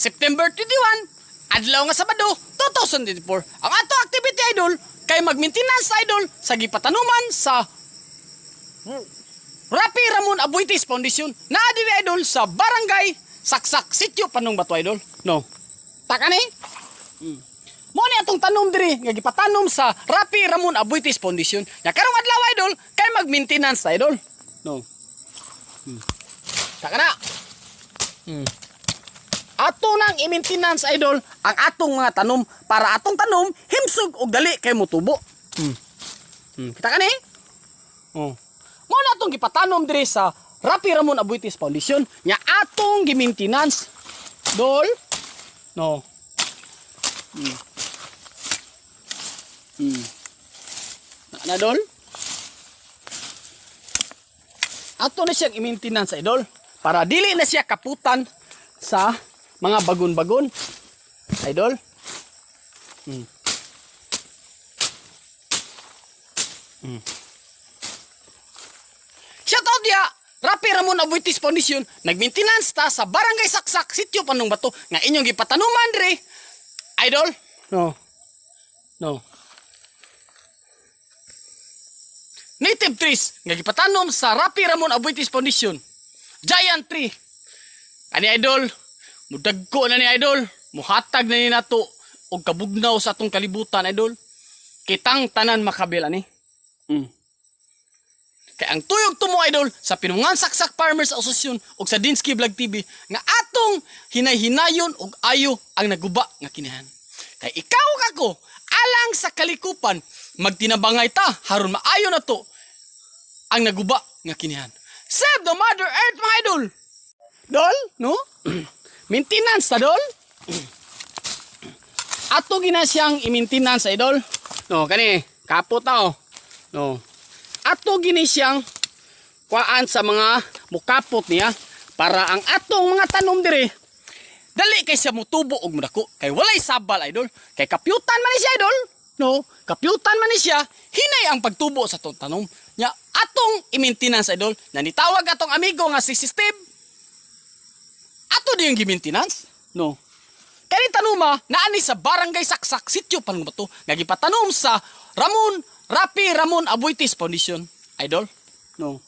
September 21, adlaw nga Sabado, 2024. Ang ato activity idol kay mag-maintenance idol sa gipatanuman sa Rapi Ramon Abuitis Foundation na diri idol sa Barangay Saksak, Sitio Panong Bato idol. No. Taka ni? Mo ni atong tanom diri nga gipatanom sa Rapi Ramon Abuitis Foundation. Ya karong adlaw idol kay mag-maintenance idol. No. Taka na. Ato nang i-maintenance idol ang atong mga tanom para atong tanom himsog og dali kay motubo. Kita ka ni? Oh. Mo na atong gipatanom diri sa Rapi Ramon Abuitis Foundation nya atong gi-maintenance dol. No. Na dol. Ato na siya i-maintenance idol para dili na siya kaputan sa mga bagon-bagon idol. Shout out dia Rapi Ramon Abuitis Foundation, nag-maintenance ta sa Barangay Saksak, Sitio Panong Bato nga inyong gipatanuman diri idol. No. Native trees nga gipatanom sa Rapi Ramon Abuitis Foundation. Giant tree. Ani idol, mudagko na ni idol, muhatag na ni nato og kabugnaw sa atong kalibutan idol. Kitang tanan makabil ani. Kay ang tuyog tumo idol sa Pinungan Saksak Farmers Association ug sa Dinsky Vlog TV nga atong hinay-hinayon og ayo ang naguba nga kinahan. Kay ikaw kako alang sa kalikupan magtinabangay ta haron maayo na to ang naguba nga kinahan. Save the Mother Earth mga idol. Dol, no? Maintenance ta dol. Ato gina siyang i-maintenance idol. No, kani kapot ta oh. No. Ato gini siyang kuan sa mga mukapot niya para ang atong mga tanom dire dali kay siya mutubo og mudako kay walay sabal idol kay kapyutan man ni siya idol. No, kapyutan man ni siya hinay ang pagtubo sa atong tanom nya atong i-maintenance idol na nitawag atong amigo nga si Steve. Ato di yung gi-maintenance. No. Kani tanuma naani sa Barangay Saksak, Sitio Panong Bato nga gipatanom sa Rapi Ramon Abuitis Foundation idol. No.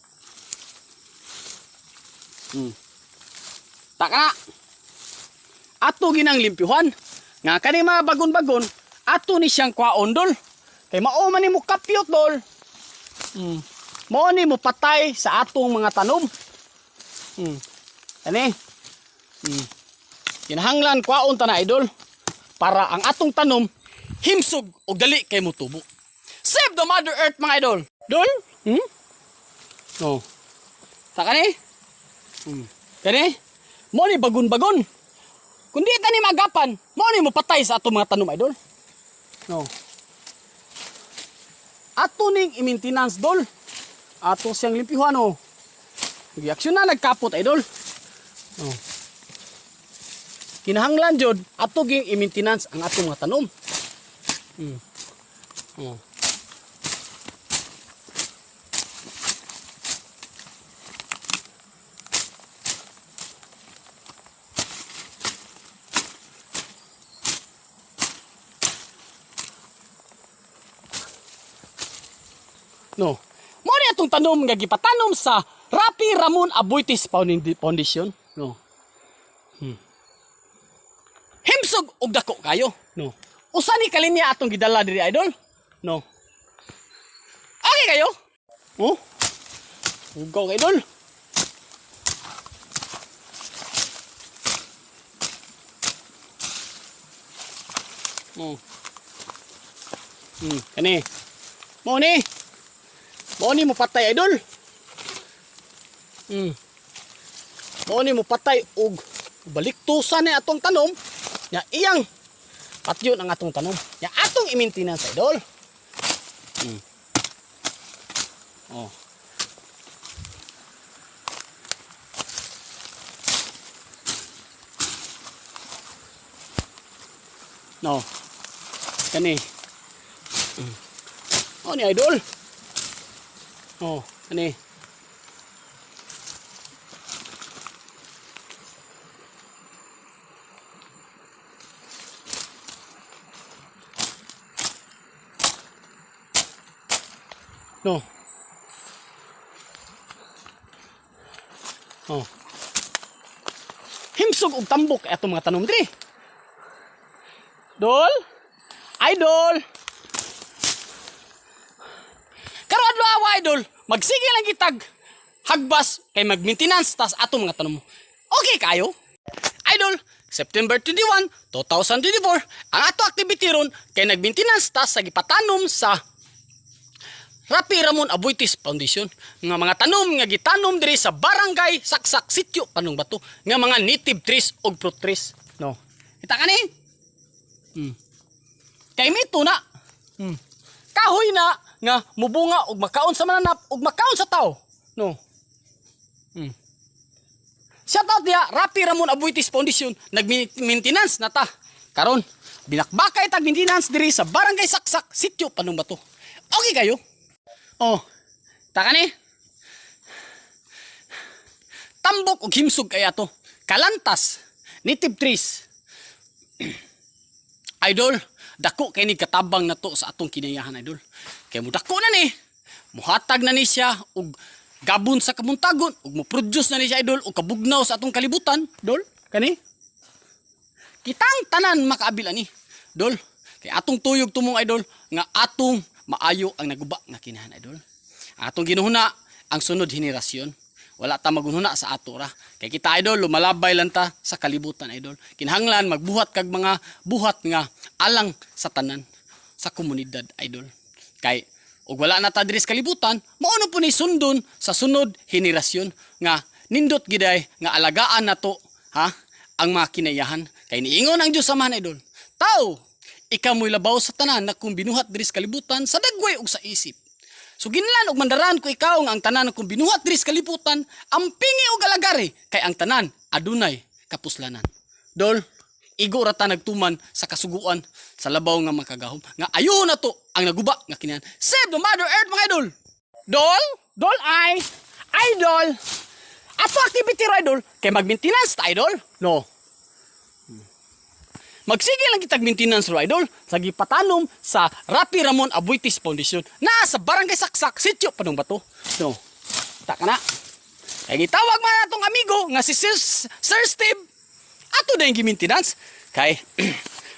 Taka. Ato ginang limpyuhan nga kani mga bagon-bagon ato ni siyang kwaon dol. Kay mao man ni mo kapyot dol. Mao ni mo patay sa atong mga tanom. Kani. Kinahanglan kwaon ta na idol para ang atong tanom himsog og dali kay motubo. Save the Mother Earth mga idol. Dol? No. Sa kani? Kani? Mo ni bagon-bagon. Kundi tani magapan, mo ni mo patay sa atong mga tanom idol. No. Ato ning i-maintenance dol. Ato siyang limpyuhan oh. Reaksyon na nagkapot idol. No. Kinahanglan jud ato ging i-maintenance ang atong mga tanom. No. Mo ni atong tanom nga gipatanom sa Rapi Ramon Abuitis Foundation. No. Himsog og dako kayo. No. Usa ni kalinya atong gidala diri idol. No. Okay kayo? Oh. Ugaw kay idol. Kani. Mo ni mo patay idol. Mo ni mo patay og baliktusan ni atong tanom. Ya iyang patyon ang atong tanom. Ya atong i-maintenance idol. No. Kani. Ni idol. Kani. No. Oh. Himsog og tambok ato mga tanom diri. Dol? Idol. Karon adlaw idol, magsige lang gitag hagbas kay mag-maintenance tas ato mga tanom mo. Okay kayo? Idol, September 21, 2024, ang ato activity ron kay nag-maintenance tas sa gipatanom sa Rapi Ramon Aboitiz Foundation nga mga tanom nga gitanom diri sa barangay Saksak Sitio Panungbato nga mga native trees ug fruit trees. No. Kita kani? Kay mito na. Kahoy na nga mubunga ug makaon sa mananap ug makaon sa tao. No. Shout out dia Rapi Ramon Aboitiz Foundation nag-maintenance na ta. Karon binakbakay tag maintenance diri sa barangay Saksak Sitio Panungbato. Okay kayo? Oh, taka ni. Tambok ug himsog kay ato. Kalantas, native trees. Idol, dako kay ni katabang na to sa atong kinayahan idol. Kay mo dako na ni. Muhatag na ni siya ug gabon sa kamuntagon ug mo produce na ni siya idol ug kabugnaw sa atong kalibutan, dol. Kani? Kitang tanan makaabil ani, dol. Kay atong tuyog tumong idol nga atong maayo ang naguba nga kinahan idol. Atong ginuhuna ang sunod henerasyon. Wala ta magunhuna sa ato ra. Kay kita idol lumalabay lang ta sa kalibutan idol. Kinahanglan magbuhat kag mga buhat nga alang sa tanan sa komunidad idol. Kay ug wala na ta diri sa kalibutan, mao na po ni sundon sa sunod henerasyon nga nindot giday nga alagaan nato ha ang mga kinayahan. Kay niingon ang Dios samahan idol. Tao ikaw mo'y labaw sa tanan na kung binuhat diri sa kalibutan sa dagway ug sa isip. So ginlan og mandaran ko ikaw nga ang tanan na kung binuhat diri sa kalibutan ang pingi ug alagari kay ang tanan adunay kapuslanan. Dol, igo ra ta nagtuman sa kasuguan sa labaw nga makagahom nga ayo na to ang naguba nga kinahan. Save the Mother Earth mga idol. Dol ay idol. Ato activity ra idol kay mag-maintenance ta idol. No. Magsige lang kitag maintenance ro idol sa gipatanom sa Rapi Ramon Aboitiz Foundation na sa barangay Saksak Sitio Panungbato. No. Taka na. Kay gitawag man atong amigo nga si Sir Steve. Ato na yung gi-maintenance kay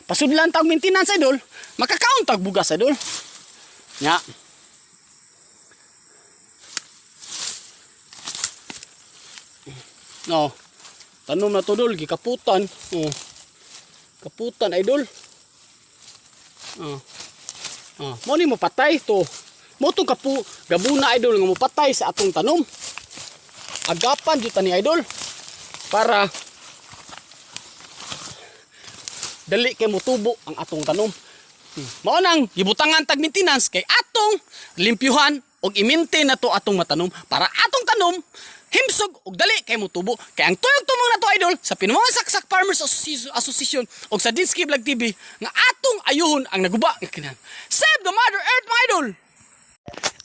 pasudlan tag maintenance idol, makakaon tag bugas idol. Nya. No. Tanom na to dol gikaputan. Kaputan idol. Mo ni mo patay to. Mo tong gabuna idol nga mo patay sa atong tanom. Agapan jud ni idol para dali kay mo tubo ang atong tanom. Mao nang gibutangan tag maintenance kay atong limpyuhan og i-maintain na to atong matanom para atong tanom himsog ug dali kay mo tubo. Kay ang tuyog tumong na to idol sa Pinuang Saksak Farmers Association ug sa Dinsky Vlog TV nga atong ayuhon ang naguba nga kinahan. Save the Mother Earth mga idol.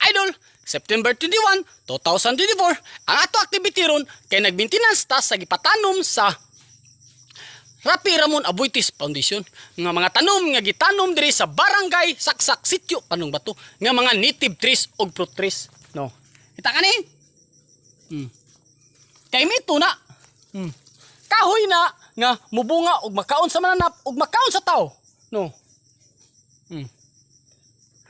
Idol, September 21, 2024, ang ato activity ron kay nag-maintenance ta sa gipatanom sa Rapi Ramon Aboitiz Foundation nga mga tanom nga gitanom diri sa barangay Saksak Sitio Panungbato nga mga native trees ug fruit trees. No. Kita kani? Kay mito na. Kahoy na nga mubunga ug makaon sa mananap ug makaon sa tao. No.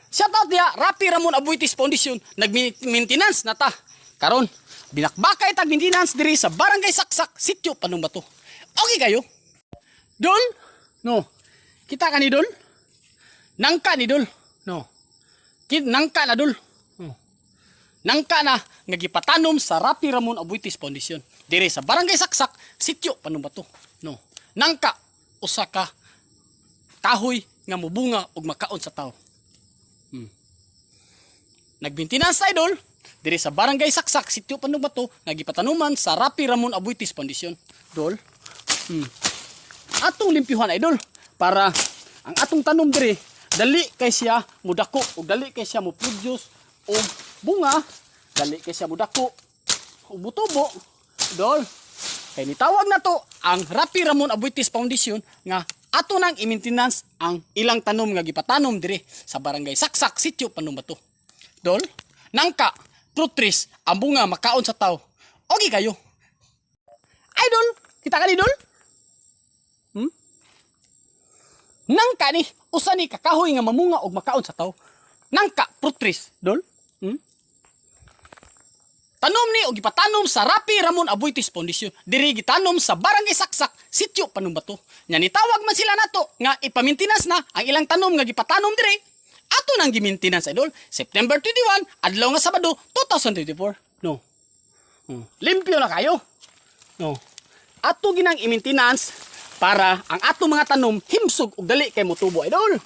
Shout out dia Rapi Ramon Aboitiz Foundation nag-maintenance na ta. Karon binakbakay tag maintenance diri sa barangay Saksak Sitio Panungbato. Okay kayo? Dol? No. Kita ka ni dol? Nangka ni dol? No. Nangka na dol? Nangka na nga gipatanom sa Rapi Ramon Aboitiz Foundation diri sa barangay Saksak Sitio Panungbato. No. Nangka usa ka kahoy nga mubunga ug makaon sa tao. Nag-maintenance idol diri sa barangay Saksak Sitio Panungbato nga gipatanuman sa Rapi Ramon Aboitiz Foundation. Dol. Atong limpyuhan idol para ang atong tanom diri dali kay siya mudako ug dali kay siya mo produce og bunga, dali kay siya mudako ug mutubo. Dol, kay nitawag na to ang Rapi Ramon Aboitiz Foundation nga ato nang i-maintenance ang ilang tanom nga gipatanom diri sa barangay Saksak Sitio Panungbato. Dol, nangka, fruit trees, ang bunga makaon sa tao. Okay kayo. Idol, kita ka ni idol? Nangka ni, usa ni kakahoy nga mamunga og makaon sa tao. Nangka, fruit trees, dol? Tanom ni og gipatanom sa Rapi Ramon Aboitiz Foundation. Diri gitanom sa Barangay Saksak, Sitio Panumbato. Nya nitawag man sila nato nga ipamintinas na ang ilang tanom nga gipatanom diri. Ato nang gimintinas idol. September 21, adlaw nga Sabado 2024. No. Limpyo na kayo. No. Ato ginang imintinans para ang ato mga tanom himsog og dali kay motubo idol.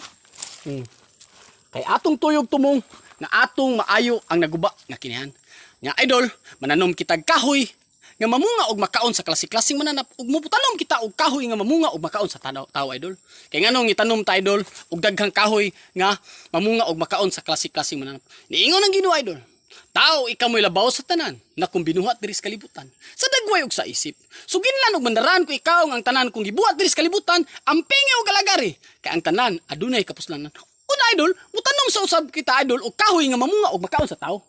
Kay atong tuyog tumong na atong maayo ang naguba nga kinihan. Nga idol, mananom kitag kahoy nga mamunga og makaon sa klase-klaseng mananap ug muputanom kita og kahoy nga mamunga og makaon sa tao idol. Kay nganong itanom ta idol og daghang kahoy nga mamunga og makaon sa klase-klaseng mananap. Niingon ang Ginoo idol. Tao ikaw mo'y labaw sa tanan na kung binuhat diri sa kalibutan. Sa dagway ug sa isip. Suginlan og mandaran ko ikaw ang tanan kung gibuhat diri sa kalibutan, ampingi og galagari kay ang tanan adunay kapuslanan. Una idol, mutanom sa usab kita idol og kahoy nga mamunga og makaon sa tao.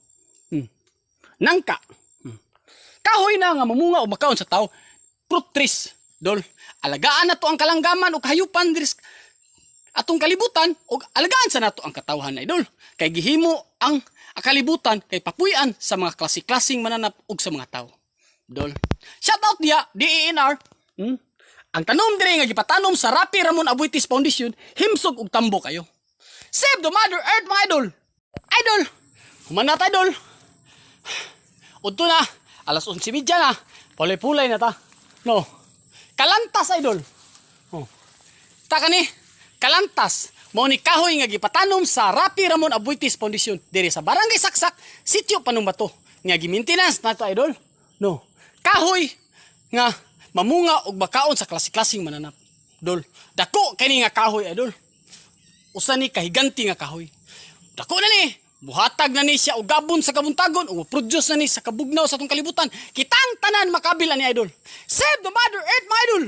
Nangka. Kahoy na nga mamunga o makaon sa tao. Fruit trees, dol. Alagaan na to ang kalanggaman o kahayupan diris atong kalibutan o alagaan sa nato ang katawhan idol. Kay gihimo ang kalibutan kay papuy-an sa mga klase-klaseng mananap ug sa mga tao. Dol. Shout out dia DENR. Ang tanom dire nga gipatanom sa Rapi Ramon Aboitiz Foundation, himsog og tambo kayo. Save the Mother Earth mga idol. Idol. Humanat idol. Udto na, alas 11:30 na, pulay-pulay na ta. No, kalantas idol. Ta kani, kalantas. Mao ni kahoy nga gipatanom sa Rapi Ramon Aboitiz Foundation diri sa Barangay Saksak, Sitio Panumbato. Nga gi-maintenance nato idol. No, kahoy nga mamunga og makaon sa klase-klaseng mananap. Dol, dako kani nga kahoy idol. Usa ni kahiganti nga kahoy. Dako na ni. Buhatag na ni siya og gabon sa kabuntagon o produce na ni sa kabugnaw sa atong kalibutan. Kitang tanan makabila ni idol. Save the Mother Earth, my idol.